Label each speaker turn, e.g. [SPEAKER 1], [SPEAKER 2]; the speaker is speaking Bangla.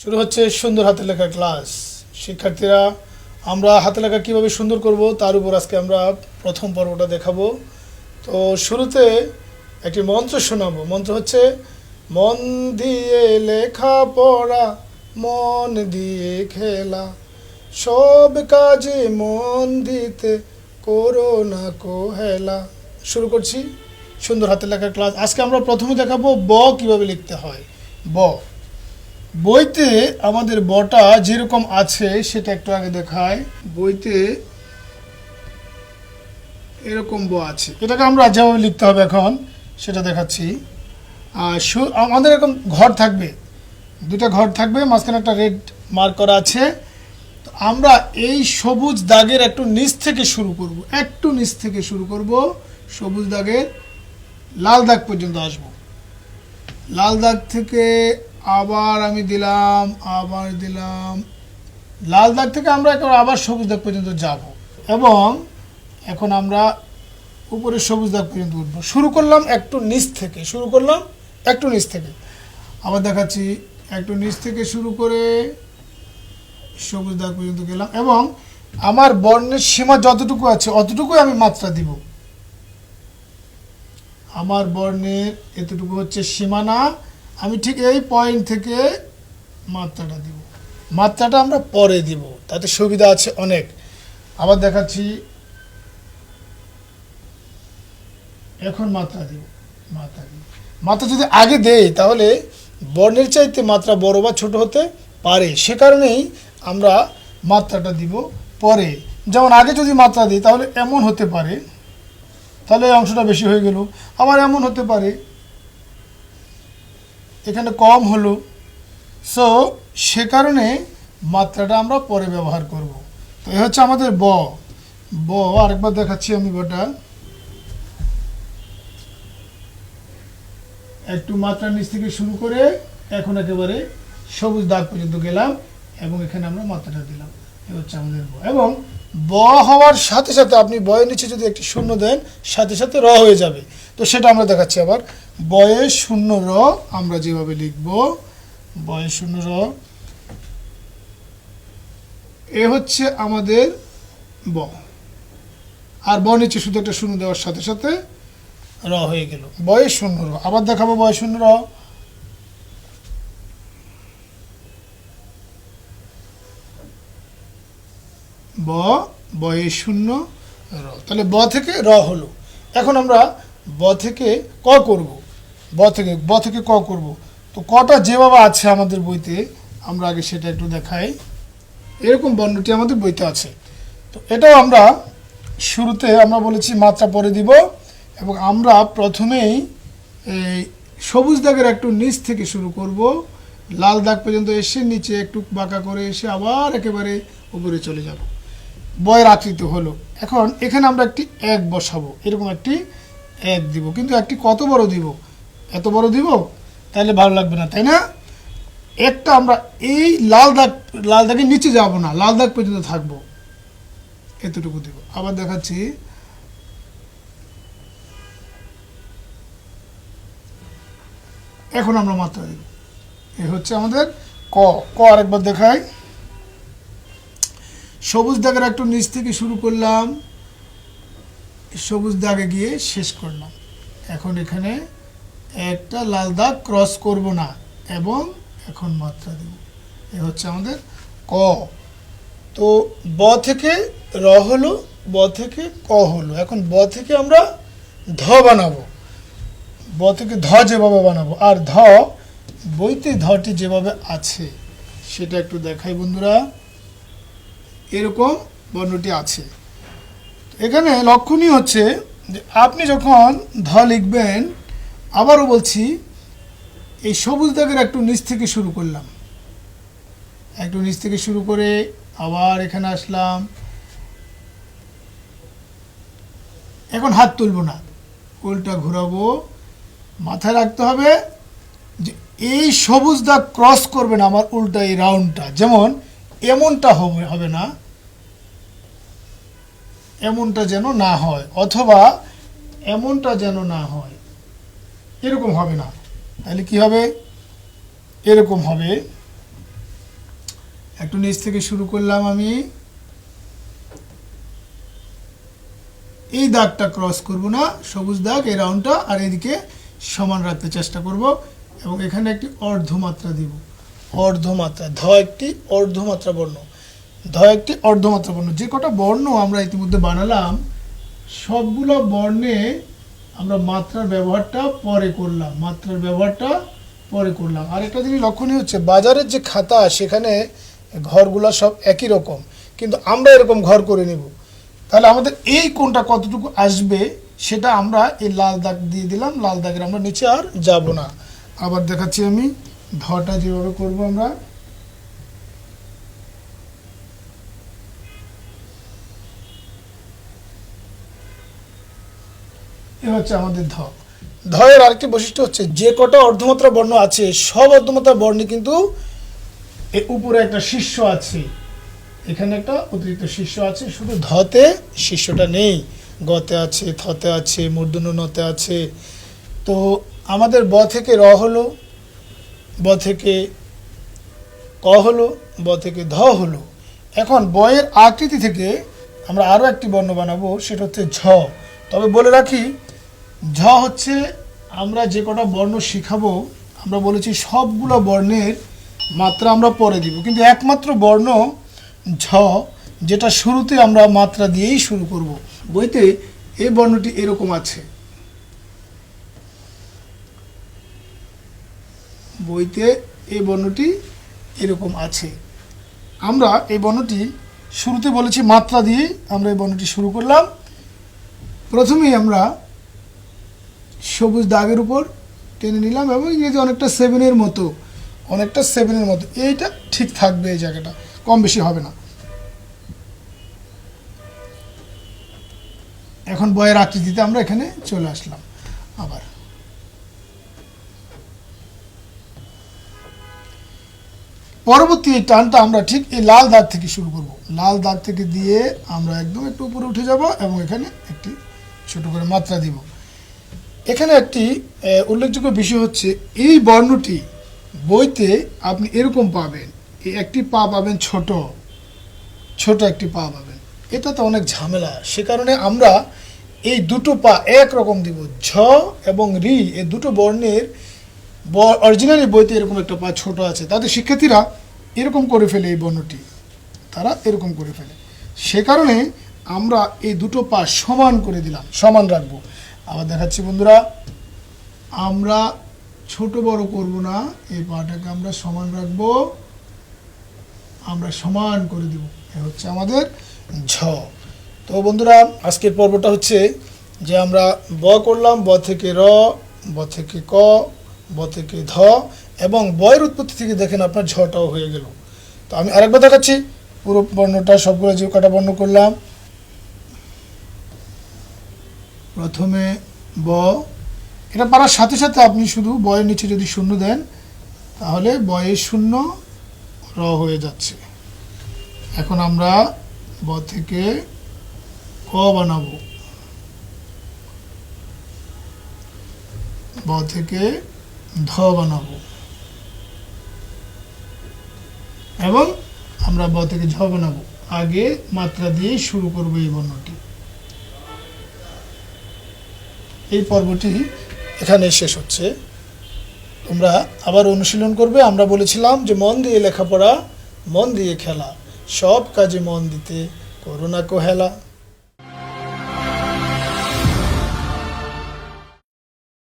[SPEAKER 1] শুরু হচ্ছে সুন্দর হাতের লেখা ক্লাস। শিক্ষার্থীরা, আমরা হাতে লেখা কীভাবে সুন্দর করব তার উপর আজকে আমরা প্রথম পর্বটা দেখাবো। তো শুরুতে একটি মন্ত্র শোনাবো। মন্ত্র হচ্ছে, মন দিয়ে লেখা পড়া, মন দিয়ে খেলা, সব কাজে মন দিতে করো না কোহেলা। শুরু করছি সুন্দর হাতের লেখা ক্লাস। আজকে আমরা প্রথমে দেখাবো ব কিভাবে লিখতে হয়। ব, বইতে আমাদের বটা যেরকম আছে সেটা একটু আগে দেখায়। বইতে এরকম ব আছে, এটাকে আমরা যেভাবে লিখতে হবে এখন সেটা দেখাচ্ছি। আমাদের এরকম ঘর থাকবে, দুটা ঘর থাকবে, মাঝখানে একটা রেড মার্ক করা আছে। তো আমরা এই সবুজ দাগের একটু নিচ থেকে শুরু করব, একটু নিচ থেকে শুরু করব, সবুজ দাগের লাল দাগ পর্যন্ত আসব। লাল দাগ থেকে আবার আমি দিলাম, আবার দিলাম, লাল দাগ থেকে আমরা আবার সবুজ দাগ পর্যন্ত যাব এবং এখন আমরা উপরে সবুজ দাগ পর্যন্ত উঠব। শুরু করলাম একটু নিচ থেকে, শুরু করলাম একটু নিচ থেকে, আবার দেখাচ্ছি একটু নিচ থেকে শুরু করে সবুজ দাগ পর্যন্ত গেলাম এবং আমার বর্ণের সীমা যতটুকু আছে অতটুকুই আমি মাত্রা দিব। আমার বর্ণের এতটুকু হচ্ছে সীমানা, আমি ঠিক এই পয়েন্ট থেকে মাত্রাটা দিব। মাত্রাটা আমরা পরে দিব, তাতে সুবিধা আছে অনেক। আবার দেখাচ্ছি, এখন মাত্রা দিব। মাত্রা যদি আগে দেই তাহলে বর্ণের চাইতে মাত্রা বড় বা ছোট হতে পারে, সে কারণেই আমরা মাত্রাটা দিব পরে। যেমন আগে যদি মাত্রা দিই তাহলে এমন হতে পারে, তাহলে এই অংশটা বেশি হয়ে গেল। আবার এমন হতে পারে, এখানে কম হলো। সো সে কারণে মাত্রাটা আমরা পরে ব্যবহার করব। তো এই হচ্ছে আমাদের ব। ব আরেকবার দেখাচ্ছি আমি। বটা একটু মাত্রার নিচ থেকে শুরু করে এখন একেবারে সবুজ দাগ পর্যন্ত গেলাম এবং এখানে আমরা মাত্রাটা দিলাম। এই হচ্ছে আমাদের ব। এবং ব হওয়ার সাথে সাথে আপনি বয়ের নিচে যদি একটি শূন্য দেন সাথে সাথে র হয়ে যাবে। তো সেটা আমরা দেখাচ্ছি। আবার বয়ে শূন্য র আমরা যেভাবে লিখব, বয়ে শূন্য র, এ হচ্ছে আমাদের ব। আর ব নিচে শুধু একটা শূন্য দেওয়ার সাথে সাথে র হয়ে গেল, বয়ে শূন্য র। আবার দেখাবো বয়ে শূন্য র, ব, বয়ে শূন্য র। তাহলে ব থেকে র হলো। এখন আমরা ব থেকে ক করব, ব থেকে ক করব। তো কটা যেভাবে আছে আমাদের বইতে আমরা আগে সেটা একটু দেখাই। এরকম বর্ণটি আমাদের বইতে আছে। তো এটাও আমরা শুরুতে আমরা বলেছি মাত্রা পরে দিব এবং আমরা প্রথমেই এই সবুজ দাগের একটু নিচ থেকে শুরু করব, লাল দাগ পর্যন্ত এসে নিচে একটু বাঁকা করে এসে আবার একেবারে উপরে চলে যাব। বয়ের আকৃতি হলো। এখন এখানে আমরা একটি এক বসাবো, এরকম একটি এক দিব, কিন্তু একটি কত বড় দিব? এত বড় দিব তাহলে ভালো লাগবে না, তাই না? একটা আমরা এই লাল দাগের নিচে যাব না, লাল দাগ পর্যন্ত থাকবো, এতটুকু দিব। আবার দেখাচ্ছি, এখন আমরা মাত্রা দিব। এ হচ্ছে আমাদের ক। ক আরেকবার দেখাই। সবুজ দাগের একটু নিচ থেকে শুরু করলাম, সবুজ দাগে গিয়ে শেষ করলাম। এখন এখানে একটা লাল দাগ ক্রস করব না এবং এখন মাত্রা দেব। এ হচ্ছে আমাদের ক। তো ব থেকে র হলো, ব থেকে ক হলো। এখন ব থেকে আমরা ধ বানাবো, ব থেকে ধ যেভাবে বানাবো। আর ধ বইতে ধটি যেভাবে আছে সেটা একটু দেখাই বন্ধুরা। এরকম বর্ণটি আছে। এখানে লক্ষণীয় হচ্ছে যে আপনি যখন ধ লিখবেন, আবারও বলছি, এই সবুজ দাগের একটু নিচ থেকে শুরু করলাম, একটু নিচ থেকে শুরু করে আবার এখানে আসলাম। এখন হাত তুলব না, উল্টা ঘুরাবো। মাথায় রাখতে হবে যে এই সবুজ দাগ ক্রস করবে না আমার উল্টা এই রাউন্ডটা, যেমন এমনটা হবে না, এমনটা যেন না হয়, অথবা এমনটা যেন না হয়, এরকম হবে না। তাহলে কি হবে? এরকম হবে। একটু নিচ থেকে শুরু করলাম আমি, এই দাগটা ক্রস করব না, সবুজ দাগ এই রাউন্ডটা, আর এদিকে সমান রাখতে চেষ্টা করব এবং এখানে একটি অর্ধমাত্রা দিব। অর্ধমাত্রা, ধ একটি অর্ধমাত্রা বর্ণ, ধ একটি অর্ধমাত্রা বর্ণ। যে কটা বর্ণ আমরা ইতিমধ্যে বানালাম সবগুলো বর্ণে আমরা মাত্রার ব্যবহারটা পরে করলাম, মাত্রার ব্যবহারটা পরে করলাম। আর একটা জিনিস লক্ষণীয় হচ্ছে, বাজারের যে খাতা সেখানে ঘরগুলো সব একই রকম, কিন্তু আমরা এরকম ঘর করে নেব। তাহলে আমাদের এই কোণটা কতটুকু আসবে সেটা আমরা এই লাল দাগ দিয়ে দিলাম, লাল দাগের আমরা নিচে আর যাব না। আবার দেখাচ্ছি আমি, ধটা যেভাবে করব আমরা, এ হচ্ছে আমাদের ধ। ধয়ের আরেকটি বৈশিষ্ট্য হচ্ছে, যে কটা অর্ধমাত্রা বর্ণ আছে সব অর্ধমাত্রা বর্ণে কিন্তু এর উপরে একটা শীর্ষ আছে, এখানে একটা অতিরিক্ত শীর্ষ আছে, শুধু ধতে শীর্ষটা নেই, গতে আছে, থতে আছে, মূর্ধন্য নতে আছে। তো আমাদের ব থেকে র হলো, ব থেকে ক হলো, ব থেকে ধ হলো। এখন বয়ের আকৃতি থেকে আমরা আরও একটি বর্ণ বানাবো, সেটা হচ্ছে ঝ। তবে বলে রাখি, ঝ হচ্ছে আমরা যে কটা বর্ণ শিখাবো আমরা বলেছি সবগুলো বর্ণের মাত্রা আমরা পরে দিব, কিন্তু একমাত্র বর্ণ ঝ যেটা শুরুতে আমরা মাত্রা দিয়েই শুরু করব। বইতে এই বর্ণটি এরকম আছে, বইতে এই বর্ণটি এরকম আছে। আমরা এই বর্ণটি শুরুতে বলেছি মাত্রা দিয়ে আমরা এই বর্ণটি শুরু করলাম। প্রথমেই আমরা সবুজ দাগের উপর টেনে নিলাম এবং ইংরেজি অনেকটা সেভেনের মতো, অনেকটা সেভেনের মতো, এইটা ঠিক থাকবে, এই জায়গাটা কম বেশি হবে না। এখন বয়ের আকৃতিতে আমরা এখানে চলে আসলাম। আবার পরবর্তী এই টানটা আমরা ঠিক এই লাল দাগ থেকে শুরু করব, লাল দাগ থেকে দিয়ে আমরা একদম একটু উপরে উঠে যাব এবং এখানে একটি ছোট করে মাত্রা দিব। এখানে একটি উল্লেখযোগ্য বিষয় হচ্ছে, এই বর্ণটি বইতে আপনি এরকম পাবেন, এই একটি পা পাবেন ছোট, ছোট একটি পা পাবেন, এটা তো অনেক ঝামেলা। সে কারণে আমরা এই দুটো পা একরকম দিব। ঝ এবং রি এই দুটো বর্ণের অরিজিনালি বইতে এরকম একটা পা ছোট আছে, তাদের শিক্ষার্থীরা এরকম করে ফেলে, এই বর্ণটি তারা এরকম করে ফেলে। সে কারণে আমরা এই দুটো পা সমান করে দিলাম, সমান রাখবো। আবার দেখাচ্ছি বন্ধুরা, আমরা ছোট বড় করব না, এই পাটাকে আমরা সমান রাখবো, আমরা সমান করে দিব। এ হচ্ছে আমাদের ঝ। তো বন্ধুরা, আজকের পর্বটা হচ্ছে যে আমরা ব করলাম, ব থেকে র, ব থেকে ক, ব থেকে ধ, এবং বয়ের উৎপত্তি থেকে দেখেন আপনার ঝটাও হয়ে গেল। তো আমি আরেকবার দেখাচ্ছি পুরো বর্ণটা, সবগুলো যে কটা বর্ণ করলাম। প্রথমে ব, এটা পারার সাথে সাথে আপনি শুধু বয়ের নিচে যদি শূন্য দেন তাহলে বয়ের শূন্য র হয়ে যাচ্ছে। এখন আমরা ব থেকে ক বানাবো, ব থেকে ধ বানাবো, এবং আমরা ব থেকে ঝ বানাবো। আগে মাত্রা দিয়ে শুরু করবো এই বর্ণটি। এই পর্বটি এখানে শেষ হচ্ছে। তোমরা আবার অনুশীলন করবে। আমরা বলেছিলাম যে মন দিয়ে লেখাপড়া, মন দিয়ে খেলা, সব কাজে মন দিতে করো না কো হেলা।